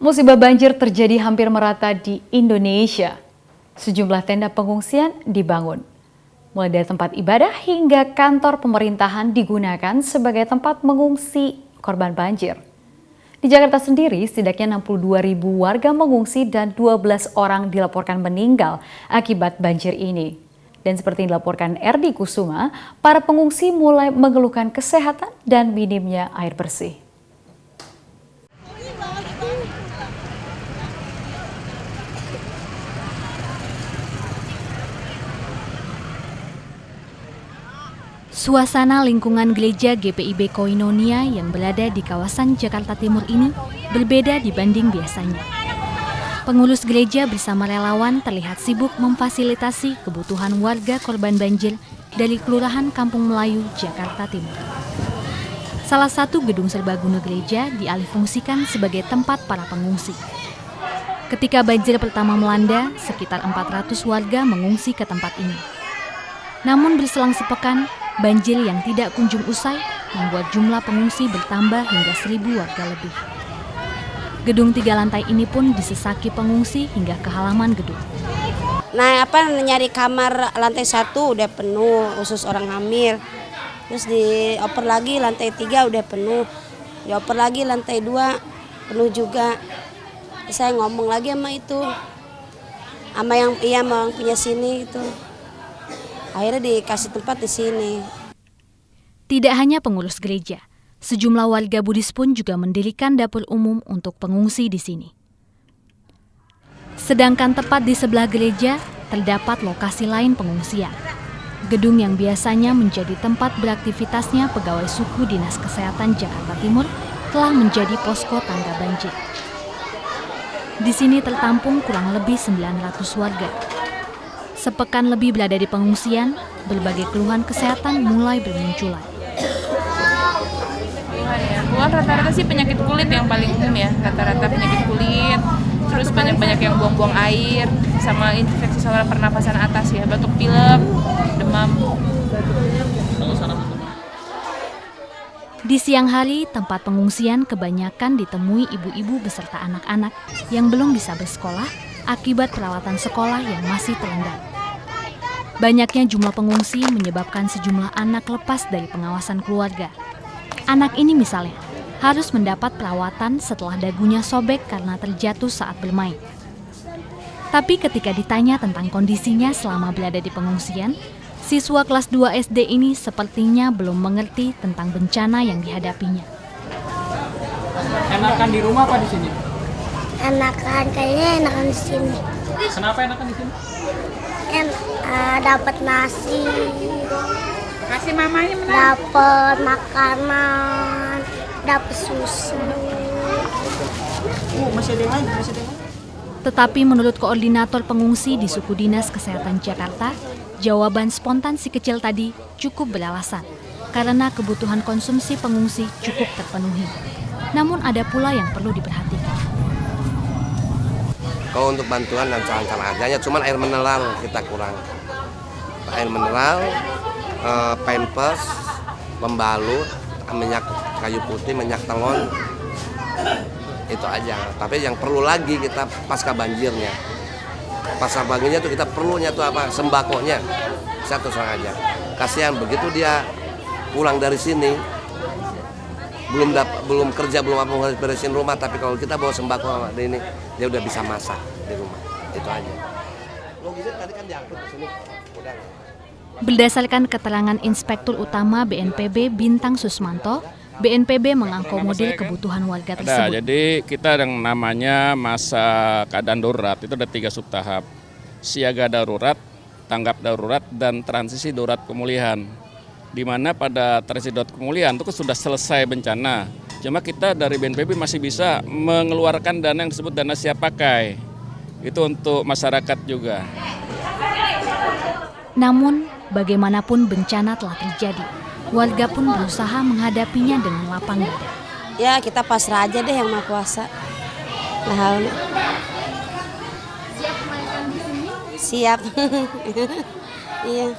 Musibah banjir terjadi hampir merata di Indonesia. Sejumlah tenda pengungsian dibangun. Mulai dari tempat ibadah hingga kantor pemerintahan digunakan sebagai tempat mengungsi korban banjir. Di Jakarta sendiri, setidaknya 62.000 warga mengungsi dan 12 orang dilaporkan meninggal akibat banjir ini. Dan seperti yang dilaporkan Erdi Kusuma, para pengungsi mulai mengeluhkan kesehatan dan minimnya air bersih. Suasana lingkungan gereja GPIB Koinonia yang berada di kawasan Jakarta Timur ini berbeda dibanding biasanya. Pengurus gereja bersama relawan terlihat sibuk memfasilitasi kebutuhan warga korban banjir dari Kelurahan Kampung Melayu, Jakarta Timur. Salah satu gedung serbaguna gereja dialihfungsikan sebagai tempat para pengungsi. Ketika banjir pertama melanda, sekitar 400 warga mengungsi ke tempat ini. Namun berselang sepekan, banjir yang tidak kunjung usai membuat jumlah pengungsi bertambah hingga 1.000 warga lebih. Gedung 3 lantai ini pun disesaki pengungsi hingga ke halaman gedung. Nyari kamar lantai 1 udah penuh, khusus orang hamil. Terus dioper lagi lantai 3 udah penuh. Dioper lagi lantai 2 penuh juga. Terus saya ngomong lagi sama itu, sama yang punya sini itu. Akhirnya dikasih tempat di sini. Tidak hanya pengurus gereja, sejumlah warga Buddhis pun juga mendirikan dapur umum untuk pengungsi di sini. Sedangkan tepat di sebelah gereja terdapat lokasi lain pengungsian. Gedung yang biasanya menjadi tempat beraktivitasnya pegawai suku Dinas Kesehatan Jakarta Timur telah menjadi posko tangga banjir. Di sini tertampung kurang lebih 900 warga. Sepekan lebih berada di pengungsian, berbagai keluhan kesehatan mulai bermunculan. Keluhan rata-rata sih penyakit kulit yang paling umum ya, rata-rata penyakit kulit, terus banyak yang buang-buang air, sama infeksi saluran pernafasan atas ya, batuk pilek, demam. Di siang hari, tempat pengungsian kebanyakan ditemui ibu-ibu beserta anak-anak yang belum bisa bersekolah akibat perawatan sekolah yang masih terendam. Banyaknya jumlah pengungsi menyebabkan sejumlah anak lepas dari pengawasan keluarga. Anak ini misalnya harus mendapat perawatan setelah dagunya sobek karena terjatuh saat bermain. Tapi ketika ditanya tentang kondisinya selama berada di pengungsian, siswa kelas 2 SD ini sepertinya belum mengerti tentang bencana yang dihadapinya. Enakan di rumah apa di sini? Kayaknya enakan di sini. Kenapa enakan di sini? Dapat nasi, mamanya dapat makanan, dapat susu. Masih ada yang lain? Tetapi menurut koordinator pengungsi di Suku Dinas Kesehatan Jakarta, jawaban spontan si kecil tadi cukup beralasan karena kebutuhan konsumsi pengungsi cukup terpenuhi. Namun ada pula yang perlu diperhatikan. Kalau untuk bantuan dan cara adanya, cuman air mineral kita kurang. Air mineral, pampers, pembalut, minyak kayu putih, minyak telon, itu aja. Tapi yang perlu lagi kita pasca banjirnya. Pasca banjirnya tuh kita perlunya tuh apa? Sembakonya. Satu serang aja. Kasihan begitu dia pulang dari sini, belum kerja, belum apa harus beresin rumah, tapi kalau kita bawa sembako ini, dia udah bisa masak di rumah. Itu aja. Logisnya tadi kan diangkut ke sini. Udah. Berdasarkan keterangan Inspektur Utama BNPB Bintang Susmanto, BNPB mengakomodir kebutuhan warga tersebut. Jadi kita yang namanya masa keadaan darurat itu ada 3 subtahap. Siaga darurat, tanggap darurat, dan transisi darurat pemulihan. Di mana pada transisi darurat pemulihan itu sudah selesai bencana. Cuma kita dari BNPB masih bisa mengeluarkan dana yang disebut dana siap pakai. Itu untuk masyarakat juga. Namun, bagaimanapun bencana telah terjadi, warga pun berusaha menghadapinya dengan lapang dada. Ya kita pasrah aja deh yang Maha Kuasa. Nah, Siap makan di sini? siap. Iya.